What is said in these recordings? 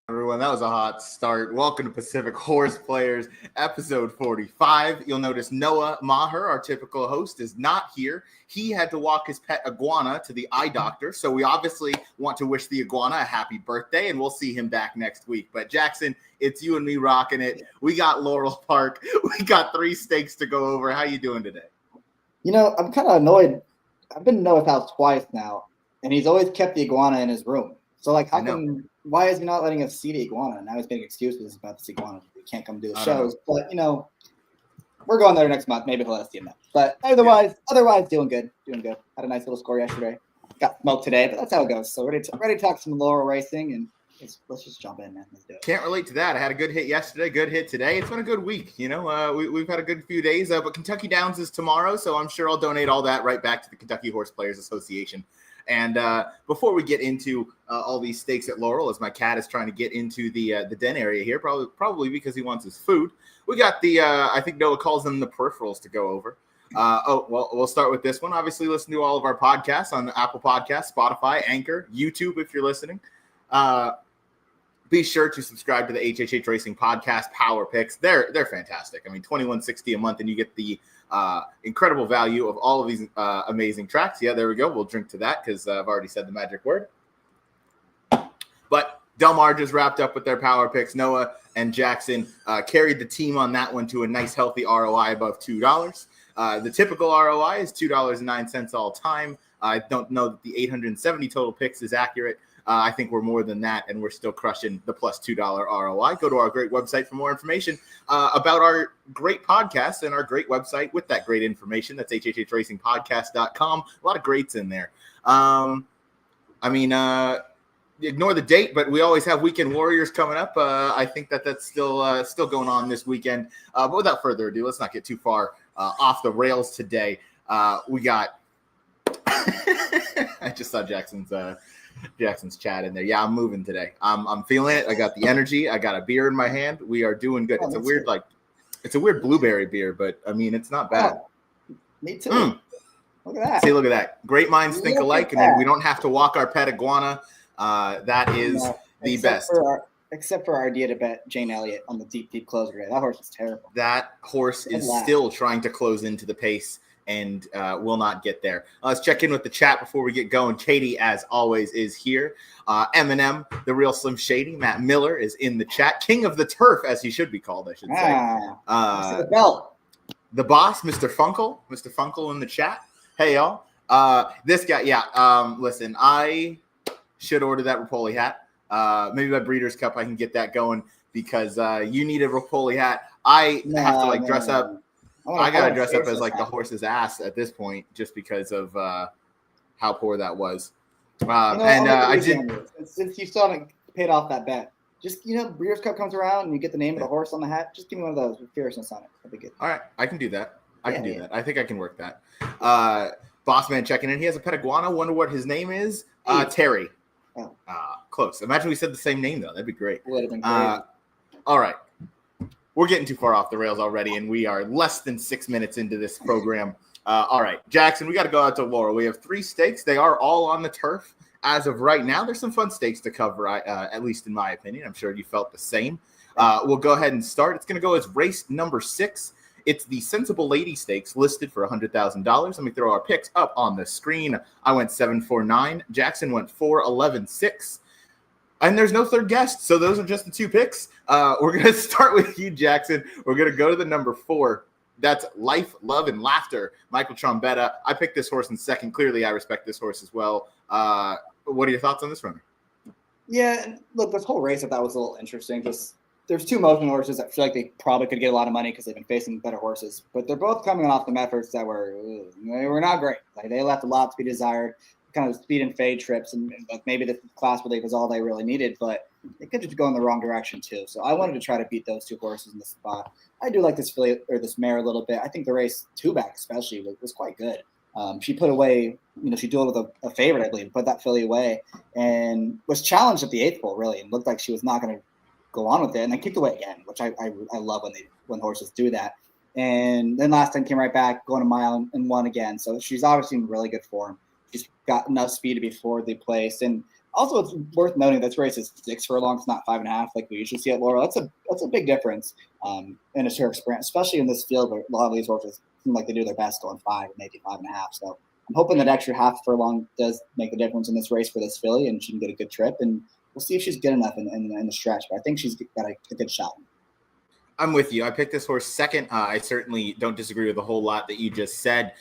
Everyone, that was a hot start. Welcome to Pacific Horsplayers, episode 45. You'll notice Noah Meagher, our typical host, is not here. He had to walk his pet iguana to the eye doctor, so we obviously want to wish the iguana a happy birthday, and we'll see him back next week. But Jackson, it's you and me rocking it. We got Laurel Park. We got 3 steaks to go over. How you doing today? You know, I'm kind of annoyed. I've been to Noah's house twice now, and he's always kept the iguana in his room. So, like, why is he not letting us see the iguana? Now he's making excuses about this iguana. He can't come do the shows. But, you know, we're going there next month. Maybe he'll let us see him then. But otherwise, doing good. Had a nice little score yesterday. Got smoked today, but that's how it goes. So ready to talk some Laurel racing, and let's just jump in, man. Let's do it. Can't relate to that. I had a good hit yesterday, good hit today. It's been a good week. You know, we've had a good few days. But Kentucky Downs is tomorrow, so I'm sure I'll donate all that right back to the Kentucky Horse Players Association. And before we get into all these steaks at Laurel, as my cat is trying to get into the den area here, probably because he wants his food, we got the I think Noah calls them the peripherals to go over. We'll start with this one. Obviously, listen to all of our podcasts on Apple Podcasts, Spotify, Anchor, YouTube if you're listening. Be sure to subscribe to the HHH Racing Podcast Power Picks. They're fantastic. I mean, $21.60 a month, and you get the incredible value of all of these amazing tracks. Yeah, there we go. We'll drink to that because I've already said the magic word. But Delmar just wrapped up with their power picks. Noah and Jackson carried the team on that one to a nice, healthy ROI above $2. The typical ROI is $2.09 all time. I don't know that the 870 total picks is accurate. I think we're more than that, and we're still crushing the plus $2 ROI. Go to our great website for more information about our great podcast and our great website with that great information. That's hhhracingpodcast.com. A lot of greats in there. Ignore the date, but we always have Weekend Warriors coming up. I think that's still going on this weekend. But without further ado, let's not get too far off the rails today. We got – I just saw Jackson's chat in there. Yeah, I'm moving today. I'm feeling it. I got the energy. I got a beer in my hand. We are doing good. It's a weird blueberry beer, but I mean, it's not bad. Oh, me too. Look at that. See, look at that. Great minds think alike, and then we don't have to walk our pet iguana. That is the best. Except for our idea to bet Jane Elliott on the deep closer today. That horse is terrible. That horse is still trying to close into the pace and will not get there. Let's check in with the chat before we get going. Katie, as always, is here. Eminem, the real Slim Shady. Matt Miller is in the chat. King of the Turf, as he should be called, I should say. The belt. The boss, Mr. Funkle in the chat. Hey, y'all. This guy, listen, I should order that Rapoli hat. Maybe by Breeders' Cup I can get that going because you need a Rapoli hat. I have to dress up. I gotta dress up as the horse's ass at this point, just because of how poor that was. I did. Since you still haven't paid off that bet, just Breeders' Cup comes around and you get the name of the horse on the hat. Just give me one of those with fierceness on it. That'd be good. All right, I can do that. I can do that. I think I can work that. Bossman checking in. He has a pet iguana. Wonder what his name is. Terry. Oh. Close. Imagine we said the same name though. That'd be great. Would have been great. All right. We're getting too far off the rails already, and we are less than 6 minutes into this program. All right, Jackson, we got to go out to Laurel. We have 3 stakes. They are all on the turf as of right now. There's some fun stakes to cover, at least in my opinion. I'm sure you felt the same. We'll go ahead and start. It's going to go as race number 6. It's the Sensible Lady Stakes listed for $100,000. Let me throw our picks up on the screen. I went 7-4-9. Jackson went 4-11-6. And there's no third guest, so those are just the 2 picks. We're going to start with you, Jackson. We're going to go to the number 4. That's Life, Love, and Laughter, Michael Trombetta. I picked this horse in second. Clearly, I respect this horse as well. What are your thoughts on this runner? Yeah, look, this whole race I thought was a little interesting. Just there's 2 motion horses that feel like they probably could get a lot of money because they've been facing better horses, but they're both coming off some efforts that were not great. They left a lot to be desired. Kind of speed and fade trips, and maybe the class relief was all they really needed, but they could just go in the wrong direction too. So I wanted to try to beat those 2 horses in the spot. I do like this filly or this mare a little bit. I think the race 2 back especially was quite good. She put away, she dueled with a favorite, I believe, put that filly away, and was challenged at the 8th pole, really, and looked like she was not going to go on with it, and then kicked away again, which I love when horses do that. And then last time came right back, going a mile and won again. So she's obviously in really good form. She's got enough speed to be forwardly placed. And also, it's worth noting this race is 6 furlongs, not 5.5, like we usually see at Laurel. That's a big difference in a turf sprint, especially in this field where a lot of these horses seem like they do their best going 5, maybe 5.5. So I'm hoping that extra half furlong does make a difference in this race for this filly, and she can get a good trip. And we'll see if she's good enough in the stretch. But I think she's got a good shot. I'm with you. I picked this horse second. I certainly don't disagree with a whole lot that you just said.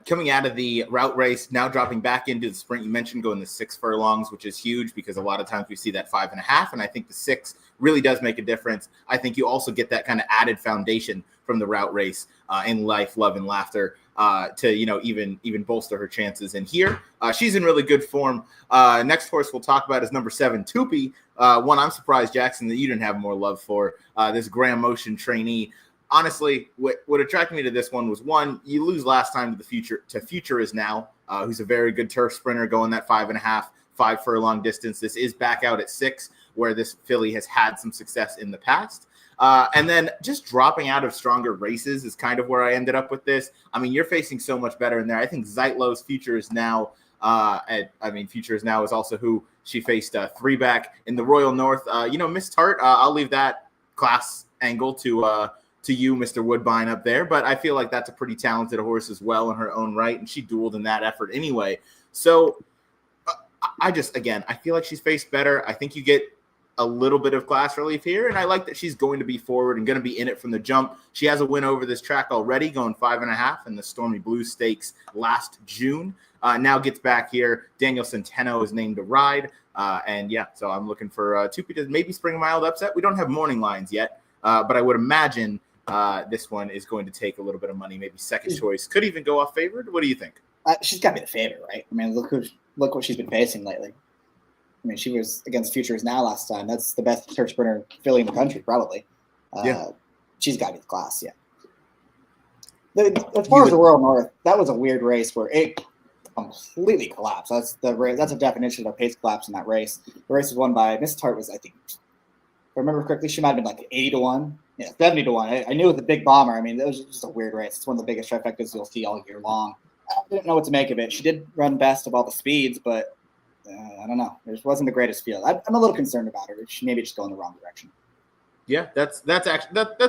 Coming out of the route race, now dropping back into the sprint, you mentioned going the 6 furlongs, which is huge because a lot of times we see that 5.5, and I think the 6 really does make a difference. I think you also get that kind of added foundation from the route race in life, love, and laughter to even bolster her chances in here. She's in really good form. Next horse we'll talk about is number 7, Tupi. One I'm surprised, Jackson, that you didn't have more love for. This Graham Motion trainee. Honestly, what attracted me to this one was, one, you lose last time to Future Is Now, who's a very good turf sprinter going that 5.5, 5 furlong distance. This is back out at 6, where this filly has had some success in the past. And then just dropping out of stronger races is kind of where I ended up with this. I mean, you're facing so much better in there. I think Zeitlow's Future Is Now. Future Is Now is also who she faced 3 back in the Royal North. Miss Tart, I'll leave that class angle to you, Mr. Woodbine, up there. But I feel like that's a pretty talented horse as well in her own right, and she dueled in that effort anyway. So I feel like she's faced better. I think you get a little bit of class relief here, and I like that she's going to be forward and going to be in it from the jump. She has a win over this track already, going 5.5 in the Stormy Blue Stakes last June. Now gets back here. Daniel Centeno is named to ride, so I'm looking for Tupi to maybe spring a mild upset. We don't have morning lines yet, but I would imagine this one is going to take a little bit of money, maybe second choice. Could even go off favored. What do you think? She's got to be the favorite, right? I mean, look what she's been facing lately. I mean, she was against Future Is Now last time. That's the best turf sprinter filly in the country, probably. She's got to be the class, yeah. As far as the Royal North, that was a weird race where it completely collapsed. That's a definition of a pace collapse in that race. The race was won by Miss Tart. Was, I think, if I remember correctly, she might have been like 80-1. Yeah, 70-1. I knew it was a big bomber. I mean, it was just a weird race. It's one of the biggest trifectas you'll see all year long. I didn't know what to make of it. She did run best of all the speeds, but I don't know. It wasn't the greatest field. I'm a little concerned about her. She maybe just go in the wrong direction. Yeah, that's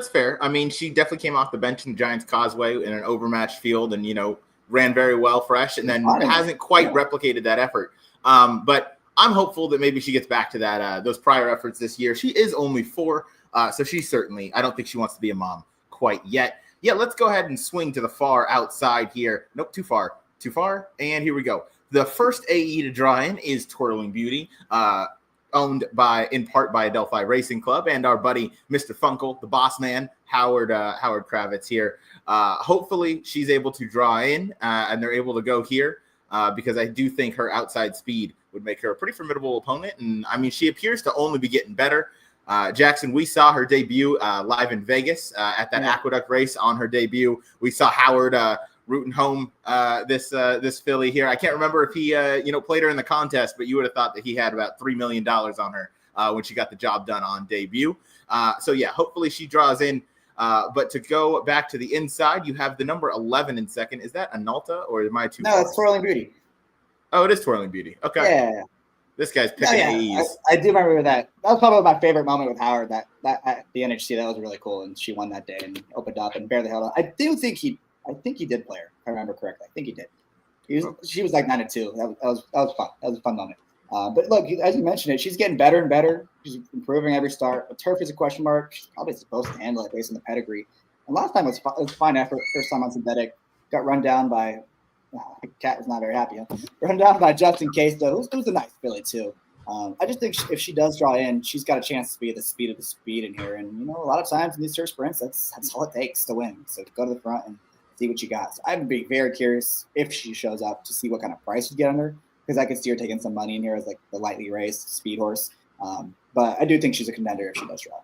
fair. I mean, she definitely came off the bench in the Giants Causeway in an overmatched field, and ran very well fresh, and then hasn't quite replicated that effort. But I'm hopeful that maybe she gets back to that those prior efforts this year. She is only 4, so she certainly. I don't think she wants to be a mom quite yet. Yeah, let's go ahead and swing to the far outside here. Nope, too far, and here we go. The first AE to draw in is Twirling Beauty, owned in part by Adelphi Racing Club and our buddy Mr. Funkel, the boss man, Howard Kravitz here. Hopefully she's able to draw in and they're able to go here because I do think her outside speed would make her a pretty formidable opponent. And I mean, she appears to only be getting better. Jackson, we saw her debut live in Vegas at that Aqueduct race. On her debut, we saw Howard rooting home this filly here. I can't remember if he played her in the contest, but you would have thought that he had about $3 million on her when she got the job done on debut. Hopefully she draws in. But to go back to the inside, you have the number 11 in second. Is that Analta or am I too? No, it's Twirling Beauty. Oh, it is Twirling Beauty. Okay. Yeah. This guy's picking AEs. I do remember that. That was probably my favorite moment with Howard. That at the NHC, that was really cool, and she won that day and opened up and barely held on. I think he did play her, if I remember correctly. I think he did. She was like 9-2. That was fun. That was a fun moment. But look, as you mentioned it, she's getting better and better. She's improving every start. The turf is a question mark. She's probably supposed to handle it based on the pedigree. And last time it was fine effort. First time on synthetic. Got run down by Cat was not very happy. Run down by Justin Case, though. It was a nice filly, too. I just think if she does draw in, she's got a chance to be at the speed of the speed in here. And, a lot of times in these turf sprints, that's all it takes to win. So go to the front and see what you got. So I'd be very curious if she shows up to see what kind of price you get on her, because I could see her taking some money in here as like the lightly raced speed horse. But I do think she's a contender if she does draw.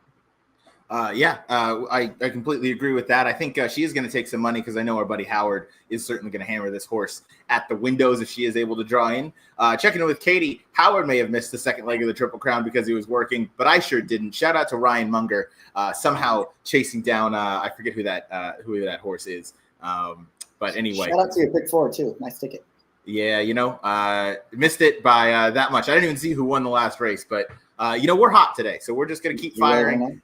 I completely agree with that. I think she is going to take some money because I know our buddy Howard is certainly going to hammer this horse at the windows if she is able to draw in. Checking in with Katie, Howard may have missed the second leg of the Triple Crown because he was working, but I sure didn't. Shout out to Ryan Munger, somehow chasing down, I forget who that horse is. But anyway. Shout out to your pick 4 too. Nice ticket. Yeah, missed it by that much. I didn't even see who won the last race, but we're hot today, so we're just going to keep firing.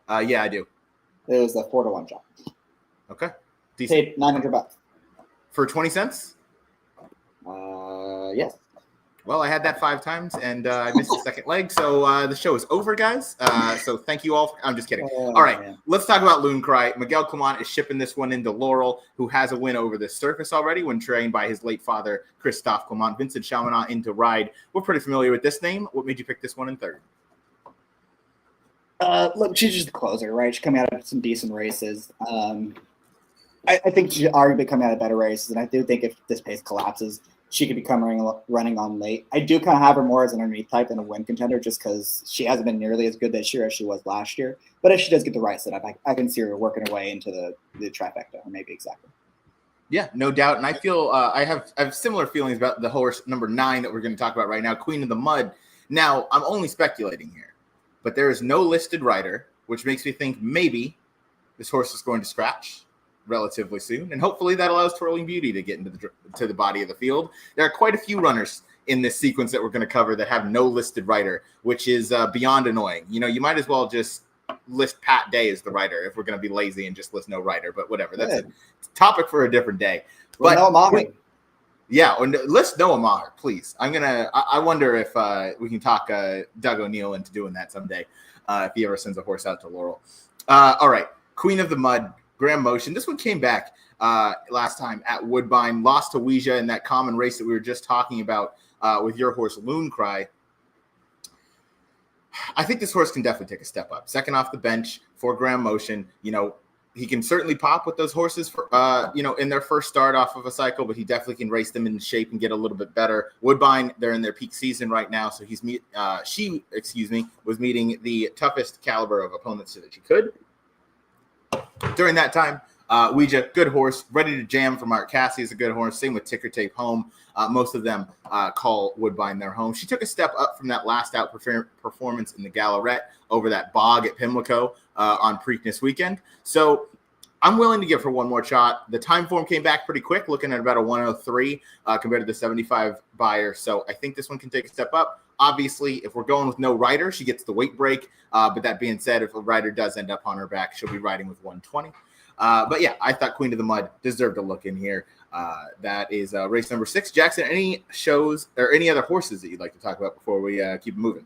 Yeah, I do. It was a 4-1 shot. Okay. Decent. Paid $900 for 20 cents. Yes. Well, I had that 5 times, and I missed the second leg, so the show is over, guys. So thank you all. I'm just kidding. All right, man. Let's talk about Loon Cry. Miguel Clement is shipping this one into Laurel, who has a win over the surface already when trained by his late father, Christophe Clement. Vincent Chaminade into ride. We're pretty familiar with this name. What made you pick this one in third? Look, she's just a closer, right? She's coming out of some decent races. I think she's already been coming out of better races, and I do think if this pace collapses, she could be running on late. I do kind of have her more as an underneath type than a win contender just because she hasn't been nearly as good this year as she was last year. But if she does get the right setup, I can see her working her way into the trifecta, or maybe exactly. Yeah, no doubt. And I feel I have similar feelings about the horse number 9 that we're going to talk about right now, Queen of the Mud. Now, I'm only speculating here, but there is no listed rider, which makes me think maybe this horse is going to scratch relatively soon, and hopefully that allows Twirling Beauty to get into the body of the field. There are quite a few runners in this sequence that we're going to cover that have no listed rider, which is beyond annoying. You might as well just list Pat Day as the rider if we're going to be lazy and just list no rider, but whatever. That's a topic for a different day. But Noah Maher. Yeah, list Noah Maher, please. I wonder if we can talk Doug O'Neill into doing that someday if he ever sends a horse out to Laurel. All right, Queen of the Mud, Graham Motion. This one came back last time at Woodbine, lost to Ouija in that common race that we were just talking about with your horse, Loon Cry. I think this horse can definitely take a step up. Second off the bench for Graham Motion. He can certainly pop with those horses for, in their first start off of a cycle, but he definitely can race them into shape and get a little bit better. Woodbine, they're in their peak season right now, so she was meeting the toughest caliber of opponents that she could. During that time, Ouija, good horse, ready to jam for Mark Cassie is a good horse. Same with Ticker Tape Home. Most of them call Woodbine their home. She took a step up from that last out performance in the Gallarette over that bog at Pimlico on Preakness weekend. So I'm willing to give her one more shot. The time form came back pretty quick, looking at about a 103 compared to the 75 buyer. So I think this one can take a step up. Obviously, if we're going with no rider, she gets the weight break. But that being said, if a rider does end up on her back, she'll be riding with 120. But yeah, I thought Queen of the Mud deserved a look in here. That is race number 6. Jackson, any shows or any other horses that you'd like to talk about before we keep moving?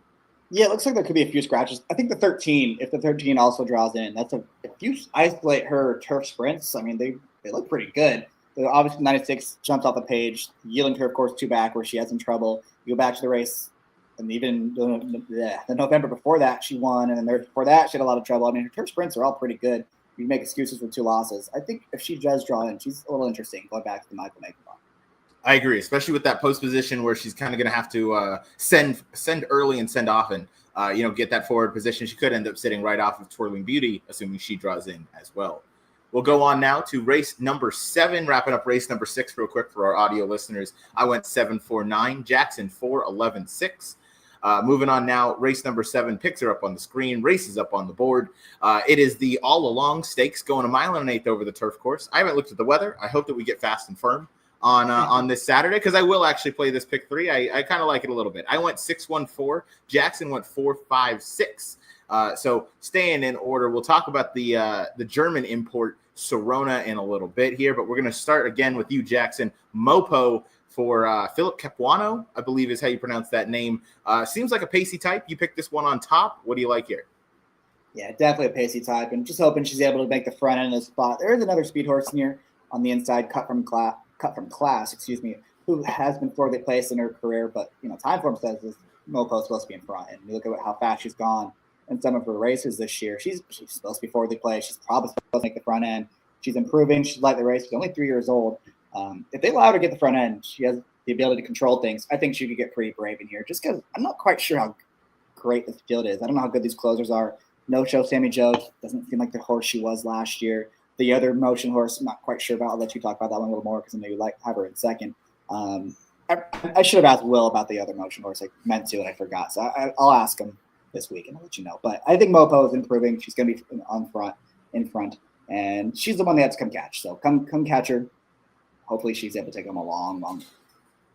Yeah, it looks like there could be a few scratches. I think the 13, if the 13 also draws in, if you isolate her turf sprints, I mean, they look pretty good. Obviously, 96 jumps off the page. Yielding to her, of course, 2 back where she had some trouble. You go back to the race, and even the November before that, she won. And then before that, she had a lot of trouble. I mean, her turf sprints are all pretty good. You make excuses for 2 losses. I think if she does draw in, she's a little interesting going back to the Michael Meagher. I agree, especially with that post position where she's kind of going to have to send early and send often. Get that forward position. She could end up sitting right off of Twirling Beauty, assuming she draws in as well. We'll go on now to race number 7, wrapping up race number 6 real quick for our audio listeners. I went 7-4-9, Jackson 4-11-6. Moving on now, race number 7 picks her up on the screen, races up on the board. It is the All Along Stakes going 1 1/8 over the turf course. I haven't looked at the weather. I hope that we get fast and firm on this Saturday because I will actually play this pick 3. I kind of like it a little bit. I went 6-1-4. Jackson went 4-5-6. So staying in order, we'll talk about the German import Sorona in a little bit here, but we're going to start again with you, Jackson. Mopo for Philip Capuano, I believe is how you pronounce that name. Seems like a pacey type. You picked this one on top. What do you like here? Yeah, definitely a pacey type, and just hoping she's able to make the front end of the spot. There is another speed horse here on the inside, cut from class, who has been fourthly placed in her career, but time form says this Mopo's supposed to be in front. And you look at how fast she's gone in some of her races this year. She's supposed to be fourthly placed. She's probably supposed to make the front end. She's improving. She's like the race. She's only 3 years old. If they allow her to get the front end, she has the ability to control things. I think she could get pretty brave in here, just because I'm not quite sure how great this field is. I don't know how good these closers are. No show Sammy Joe doesn't seem like the horse she was last year. The other motion horse, I'm not quite sure about. I'll let you talk about that one a little more because I know you have her in second. I should have asked Will about the other motion horse. I meant to and I forgot. So I'll ask him this week and I'll let you know. But I think Mopo is improving. She's going to be in front, and she's the one that has to come catch. So come catch her. Hopefully she's able to take them a long.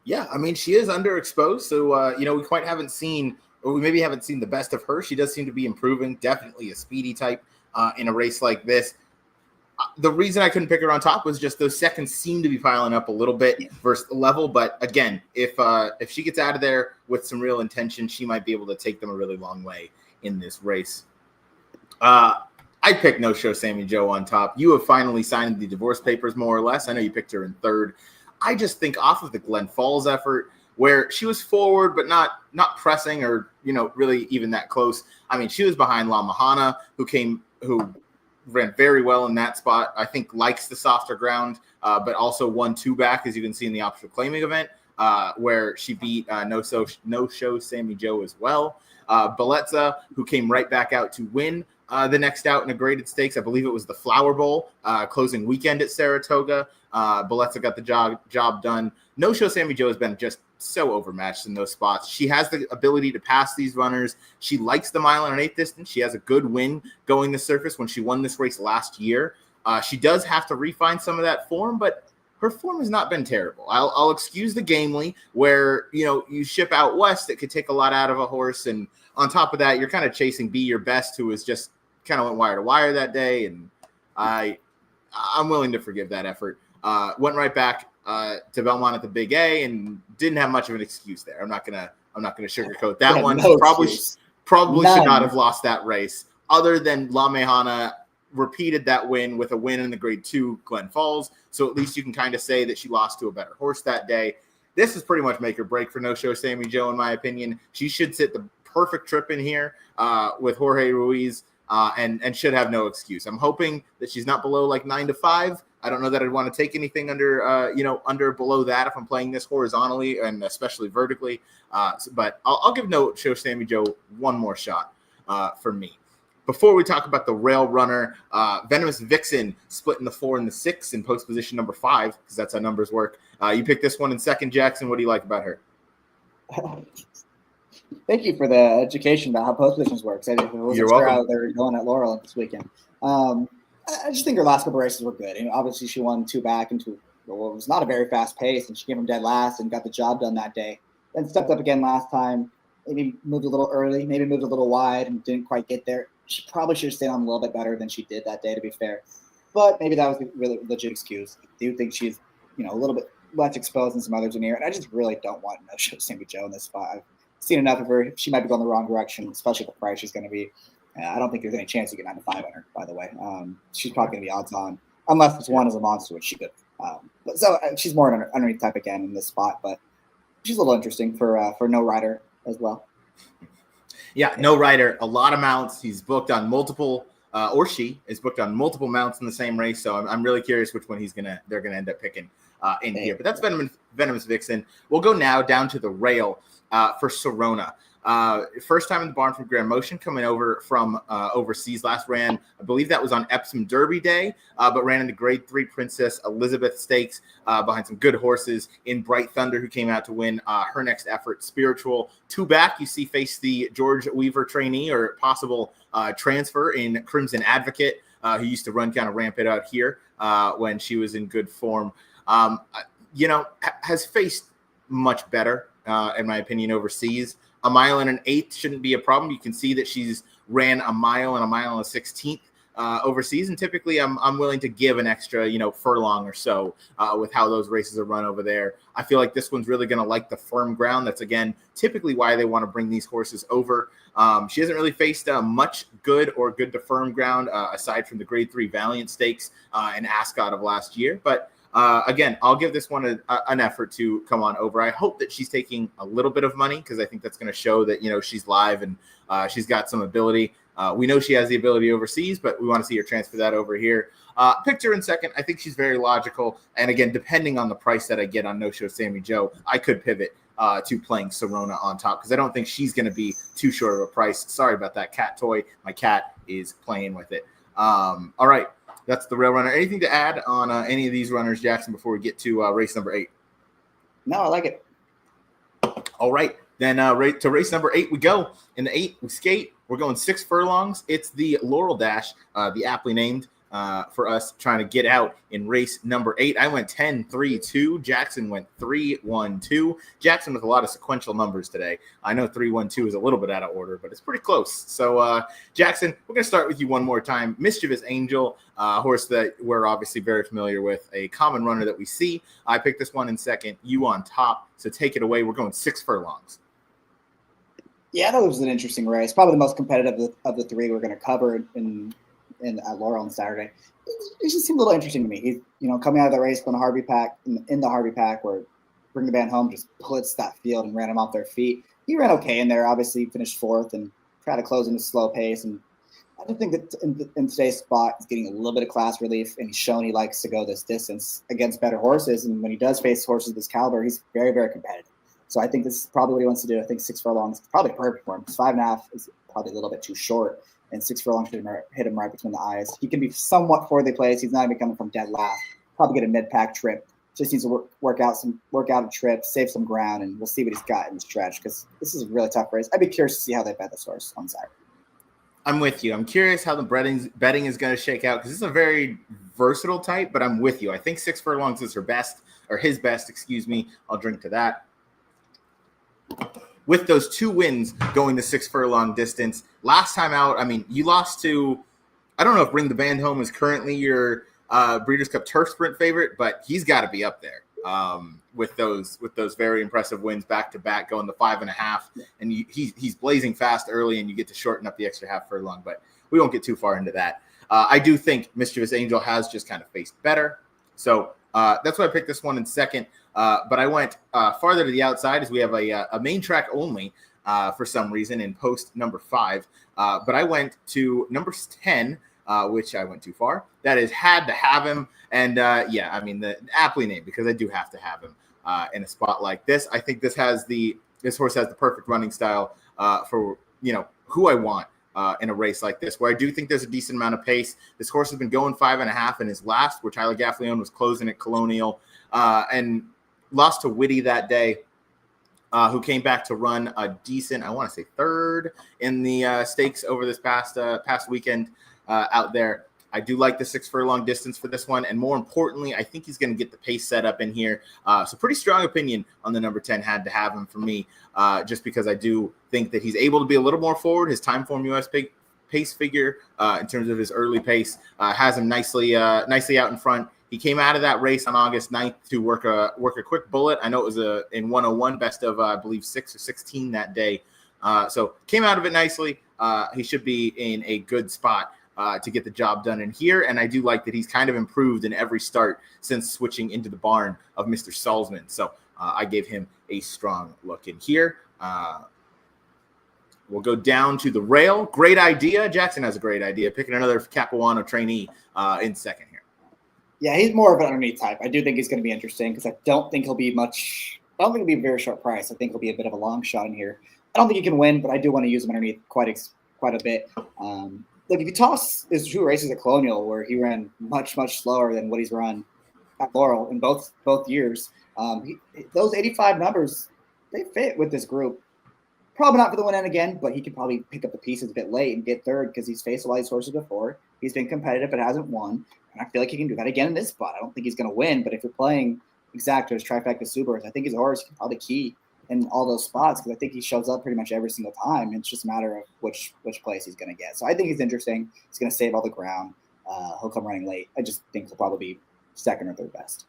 Yeah, I mean, she is underexposed, so we quite haven't seen, or we maybe haven't seen the best of her. She does seem to be improving. Definitely a speedy type in a race like this. The reason I couldn't pick her on top was just those seconds seem to be piling up a little bit versus the level. But again, if she gets out of there with some real intention, she might be able to take them a really long way in this race. I picked No Show Sammy Joe on top. You have finally signed the divorce papers, more or less. I know you picked her in third. I just think off of the Glen Falls effort, where she was forward but not pressing or really even that close. I mean, she was behind La Mahana, who ran very well in that spot. I think likes the softer ground, but also won 2 back, as you can see in the optional claiming event, where she beat No Show Sammy Joe as well. Bellezza, who came right back out to win the next out in a graded stakes. I believe it was the Flower Bowl closing weekend at Saratoga. Bellezza got the job done. No Show Sammy Joe has been just so overmatched in those spots. She has the ability to pass these runners. She likes the mile and an eighth distance. She has a good win going the surface when she won this race last year. She does have to refine some of that form, but her form has not been terrible. I'll excuse the gamely where, you ship out west, it could take a lot out of a horse. And on top of that, you're kind of chasing Be Your Best, who was just kind of went wire to wire that day. And I'm willing to forgive that effort. Went right back to Belmont at the Big A and didn't have much of an excuse there. I'm not gonna sugarcoat that one. No probably excuse. should not have lost that race. Other than La Mejana repeated that win with a win in the grade 2 Glen Falls. So at least you can kind of say that she lost to a better horse that day. This is pretty much make or break for No Show Sammy Joe, in my opinion. She should sit the perfect trip in here with Jorge Ruiz and should have no excuse. I'm hoping that she's not below like 9-5. I don't know that I'd want to take anything under below that if I'm playing this horizontally and especially vertically. But I'll give No Show Sammy Joe one more shot for me. Before we talk about the rail runner, Venomous Vixen split in the 4 and the 6 in post position number 5, because that's how numbers work. You picked this one in second, Jackson. What do you like about her? Thank you for the education about how post positions works. You're welcome. How they were going at Laurel this weekend. I just think her last couple races were good. And obviously, she won 2 back into what was not a very fast pace, and she came from dead last and got the job done that day. Then stepped up again last time. Maybe moved a little early, maybe moved a little wide, and didn't quite get there. She probably should have stayed on a little bit better than she did that day, to be fair. But maybe that was a really legit excuse. I do think she's, a little bit less exposed than some others in here. And I just really don't want No Show Sammy Joe in this 5. I've seen enough of her. She might be going the wrong direction, especially the price she's going to be. I don't think there's any chance to get 9-5 on her, by the way. She's probably going to be odds on, unless this one is a monster, which she could. So she's more an underneath type again in this spot, but she's a little interesting for no rider as well. Yeah, no rider, a lot of mounts. He's booked on multiple, or she is booked on multiple mounts in the same race. So I'm really curious which one they're gonna end up picking in here. But that's Venomous Vixen. We'll go now down to the rail for Sorona. First time in the barn from Grand Motion, coming over from overseas. Last ran, I believe that was on Epsom Derby Day, but ran in the Grade 3 Princess Elizabeth Stakes behind some good horses in Bright Thunder, who came out to win her next effort. Spiritual 2 back, you see, face the George Weaver trainee or possible transfer in Crimson Advocate, who used to run kind of rampant out here when she was in good form. Has faced much better, in my opinion, overseas. A mile and an eighth shouldn't be a problem. You can see that she's ran a mile and a 16th overseas, and typically I'm willing to give an extra, furlong or so with how those races are run over there. I feel like this one's really going to like the firm ground. That's, again, typically why they want to bring these horses over. She hasn't really faced much good or good to firm ground aside from the Grade 3 Valiant Stakes and Ascot of last year, but again, I'll give this one an effort to come on over. I hope that she's taking a little bit of money because I think that's going to show that, she's live and she's got some ability. We know she has the ability overseas, but we want to see her transfer that over here. Picked her in second. I think she's very logical. And again, depending on the price that I get on No Show Sammy Joe, I could pivot to playing Serona on top, because I don't think she's going to be too short of a price. Sorry about that cat toy. My cat is playing with it. All right. That's the rail runner. Anything to add on any of these runners, Jackson, before we get to race number 8? No, I like it. All right. Then to race number 8 we go. In the 8, we skate. We're going 6 furlongs. It's the Laurel Dash, the aptly named, for us trying to get out in race number 8. I went 10-3-2. Jackson went 3-1-2. Jackson with a lot of sequential numbers today. I know 3-1-2 is a little bit out of order, but it's pretty close. So, Jackson, we're going to start with you one more time. Mischievous Angel, horse that we're obviously very familiar with, a common runner that we see. I picked this one in second. You on top. So take it away. We're going 6 furlongs. Yeah, that was an interesting race. Probably the most competitive of the 3 we're going to cover at Laurel on Saturday. It just seemed a little interesting to me. He's, coming out of the race on the Harvey Pack, in the Harvey Pack, where Bring the Band Home just puts that field and ran him off their feet. He ran okay in there. Obviously, he finished 4th and tried to close in a slow pace. And I just think that in today's spot, he's getting a little bit of class relief, and he's shown he likes to go this distance against better horses. And when he does face horses of this caliber, he's very, very competitive. So I think this is probably what he wants to do. I think 6 furlongs is probably perfect for him. 5.5 is probably a little bit too short, and 6 furlongs should hit him right between the eyes. He can be somewhat fourthly placed. He's not even coming from dead last. Probably get a mid-pack trip. Just needs to work out a trip, save some ground, and we'll see what he's got in the stretch, because this is a really tough race. I'd be curious to see how they bet this horse on Saturday. I'm with you. I'm curious how the betting is going to shake out, because this is a very versatile type, but I'm with you. I think 6 furlongs is his best, excuse me. I'll drink to that. With those 2 wins going the 6 furlong distance, last time out, I mean, you lost to, I don't know if Bring the Band Home is currently your Breeders' Cup Turf Sprint favorite, but he's got to be up there with those very impressive wins back to back, going the 5.5, and he's blazing fast early, and you get to shorten up the extra half furlong, but we won't get too far into that. I do think Mischievous Angel has just kind of faced better, so that's why I picked this one in second. But I went farther to the outside, as we have a main track only for some reason in post number 5. But I went to number 10, which I went too far. That is Had to Have Him. And the aptly named, because I do have to have him in a spot like this. I think this horse has the perfect running style for who I want in a race like this, where I do think there's a decent amount of pace. This horse has been going 5.5 in his last, where Tyler Gaffleone was closing at Colonial, and lost to Whitty that day, who came back to run a decent, I want to say 3rd in the stakes over this past weekend out there. I do like the 6 furlong distance for this one, and more importantly, I think he's going to get the pace set up in here. So pretty strong opinion on the number 10, Had to Have Him for me, just because I do think that he's able to be a little more forward. His Time Form US pace figure in terms of his early pace has him nicely out in front. He came out of that race on August 9th to work a quick bullet. I know it was in 101, best of, I believe, 6 or 16 that day. So came out of it nicely. He should be in a good spot to get the job done in here. And I do like that he's kind of improved in every start since switching into the barn of Mr. Salzman. So I gave him a strong look in here. We'll go down to the rail. Great idea. Jackson has a great idea. Picking another Capuano trainee in second here. Yeah, he's more of an underneath type. I do think he's going to be interesting, because I don't think he'll be a very short price. I think he'll be a bit of a long shot in here. I don't think he can win, but I do want to use him underneath quite a bit. Look, if you toss his 2 races at Colonial, where he ran much, much slower than what he's run at Laurel in both years, those 85 numbers, they fit with this group. Probably not for the win end again, but he could probably pick up the pieces a bit late and get 3rd, because he's faced a lot of these horses before. He's been competitive but hasn't won, and I feel like he can do that again in this spot. I don't think he's going to win, but if you're playing Exactos, Trifecta, Subarus, I think his horse can probably key in all those spots, because I think he shows up pretty much every single time. It's just a matter of which place he's going to get. So I think he's interesting. He's going to save all the ground. He'll come running late. I just think he'll probably be 2nd or 3rd best.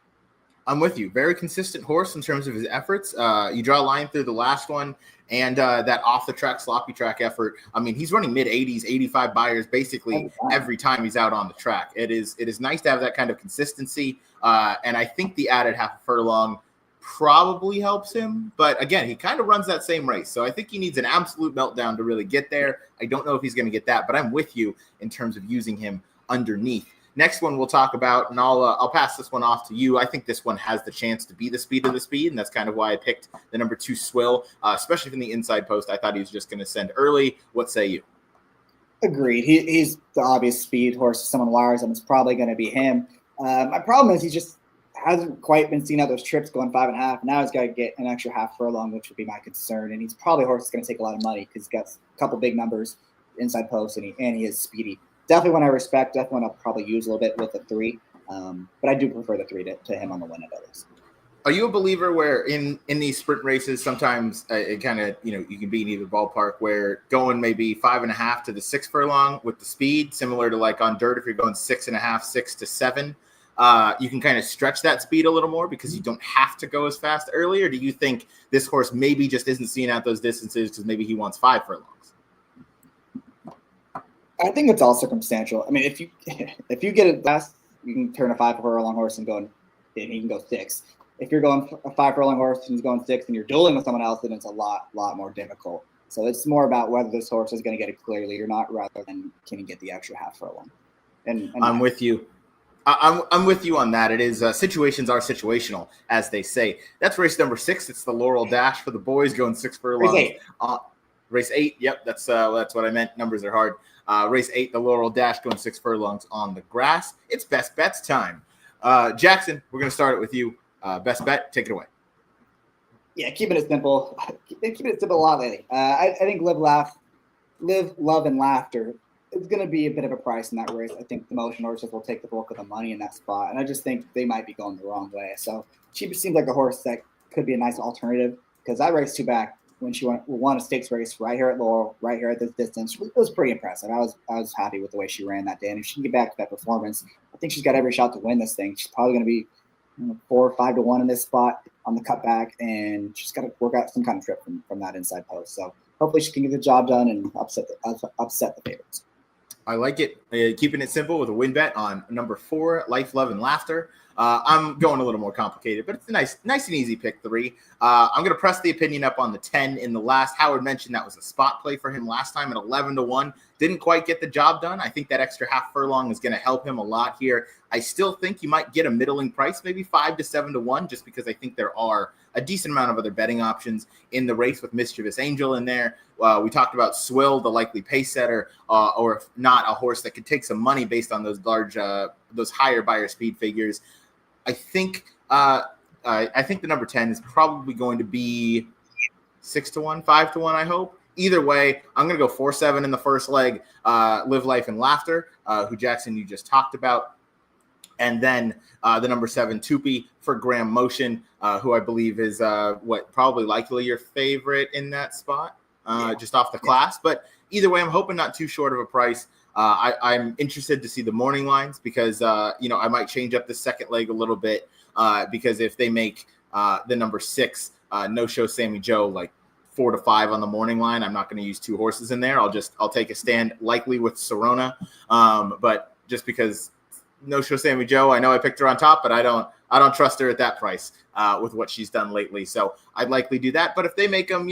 I'm with you. Very consistent horse in terms of his efforts. You draw a line through the last one, and that off-the-track, sloppy track effort. I mean, he's running mid-80s, 85 buyers basically every time he's out on the track. It is nice to have that kind of consistency, and I think the added half a furlong probably helps him. But, again, he kind of runs that same race, so I think he needs an absolute meltdown to really get there. I don't know if he's going to get that, but I'm with you in terms of using him underneath. Next one we'll talk about, and I'll pass this one off to you. I think this one has the chance to be the speed of the speed, and that's kind of why I picked the number 2 Swill, especially from the inside post. I thought he was just going to send early. What say you? Agreed. He's the obvious speed horse. If someone wires him, it's probably going to be him. My problem is he just hasn't quite been seeing out those trips going 5.5. Now he's got to get an extra half furlong, which would be my concern. And he's probably a horse that's going to take a lot of money because he's got a couple big numbers inside post, and he is speedy. Definitely one I respect. Definitely one I'll probably use a little bit with the 3. But I do prefer the 3 to him on the win at least. Are you a believer where in these sprint races, sometimes it kind of, you can be in either ballpark where going maybe 5.5 to the 6 furlong with the speed, similar to like on dirt, if you're going 6.5, 6 to 7, you can kind of stretch that speed a little more because you don't have to go as fast early? Or do you think this horse maybe just isn't seeing out those distances because maybe he wants 5 furlongs? I think it's all circumstantial. I mean, if you get it fast, you can turn a 5 furlong horse and he can go 6. If you're going a 5 furlong horse and he's going 6 and you're dueling with someone else, then it's a lot more difficult. So it's more about whether this horse is going to get a clear lead or not, rather than can he get the extra half furlong. And I'm with you. I'm with you on that. It is situations are situational, as they say. That's race number 6. It's the Laurel Dash for the boys going 6 furlongs. Race 8. Yep, that's what I meant. Numbers are hard. Race 8, the Laurel Dash going 6 furlongs on the grass. It's best bets time. Jackson, we're going to start it with you. Best bet, take it away. Yeah, keeping it simple. Keeping it simple a lot lately. I think Live, Love, and Laughter is going to be a bit of a price in that race. I think the motion horses will take the bulk of the money in that spot, and I just think they might be going the wrong way. So she seems like a horse that could be a nice alternative, because I raced 2 back when she won a stakes race right here at Laurel, right here at this distance. It was pretty impressive. I was happy with the way she ran that day, and if she can get back to that performance, I think she's got every shot to win this thing. She's probably going to be 4 or 5 to 1 in this spot on the cutback, and she's got to work out some kind of trip from that inside post. So hopefully she can get the job done and upset the favorites. I like it. Keeping it simple with a win bet on number 4, Life, Love, and Laughter. I'm going a little more complicated, but it's a nice and easy pick 3. I'm going to press the opinion up on the 10 in the last. Howard mentioned that was a spot play for him last time at 11 to 1. Didn't quite get the job done. I think that extra half furlong is going to help him a lot here. I still think you might get a middling price, maybe 5 to 7 to 1, just because I think there are a decent amount of other betting options in the race with Mischievous Angel in there. We talked about Swill, the likely pace setter, or if not, a horse that could take some money based on those those higher buyer speed figures. I think the number 10 is probably going to be 6 to 1, 5 to 1, I hope. Either way, I'm going to go 4-7 in the first leg, Live, Life, and Laughter, who Jackson you just talked about. And then the number 7, Tupi for Graham Motion, who I believe is probably likely your favorite in that spot, just off the class. But either way, I'm hoping not too short of a price. I'm interested to see the morning lines because, I might change up the second leg a little bit because if they make the number 6, no-show Sammy Joe, like 4 to 5 on the morning line, I'm not going to use 2 horses in there. I'll take a stand likely with Serona, but just because no-show Sammy Joe, I know I picked her on top, but I don't trust her at that price with what she's done lately. So I'd likely do that. But if they make them,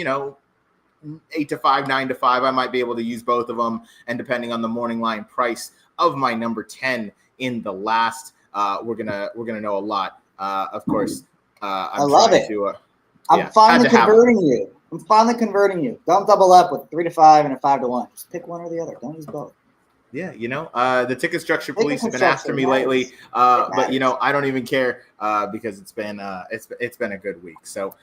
8 to 5, 9 to 5, I might be able to use both of them. And depending on the morning line price of my number 10 in the last, we're gonna know a lot. Of course, I love it. I'm finally converting you. Don't double up with 3 to 5 and a 5 to 1. Just pick one or the other. Don't use both. Yeah, the ticket structure police have been after me lately, but I don't even care because it's been a good week. So,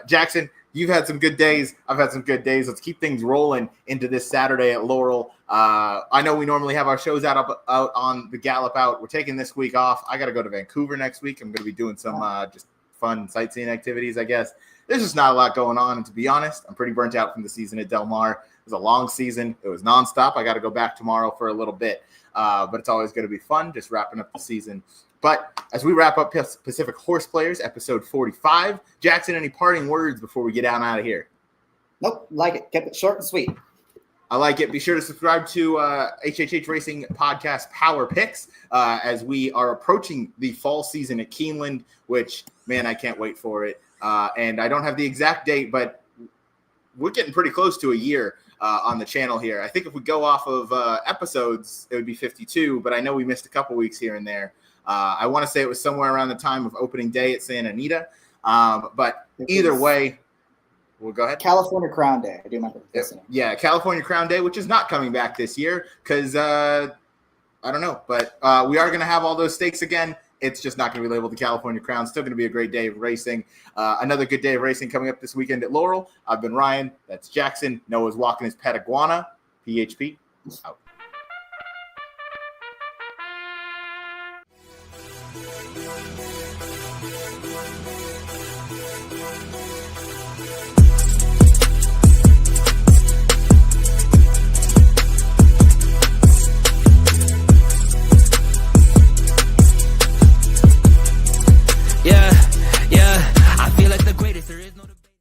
Jackson, you've had some good days. I've had some good days. Let's keep things rolling into this Saturday at Laurel. I know we normally have our shows out on the Gallop Out. We're taking this week off. I got to go to Vancouver next week. I'm going to be doing some just fun sightseeing activities, I guess. There's just not a lot going on, and to be honest, I'm pretty burnt out from the season at Del Mar. It was a long season. It was nonstop. I got to go back tomorrow for a little bit, but it's always going to be fun just wrapping up the season. But as we wrap up Pacific Horsplayers, episode 45, Jackson, any parting words before we get out of here? Nope, like it. Kept it short and sweet. I like it. Be sure to subscribe to HHH Racing Podcast Power Picks as we are approaching the fall season at Keeneland, which, man, I can't wait for it. And I don't have the exact date, but we're getting pretty close to a year on the channel here. I think if we go off of episodes, it would be 52, but I know we missed a couple weeks here and there. I want to say it was somewhere around the time of opening day at Santa Anita. But either way, we'll go ahead. California Crown Day. I do remember listening. Yeah, California Crown Day, which is not coming back this year because I don't know. But we are going to have all those stakes again. It's just not going to be labeled the California Crown. Still going to be a great day of racing. Another good day of racing coming up this weekend at Laurel. I've been Ryan. That's Jackson. Noah's walking his pet iguana. PHP out.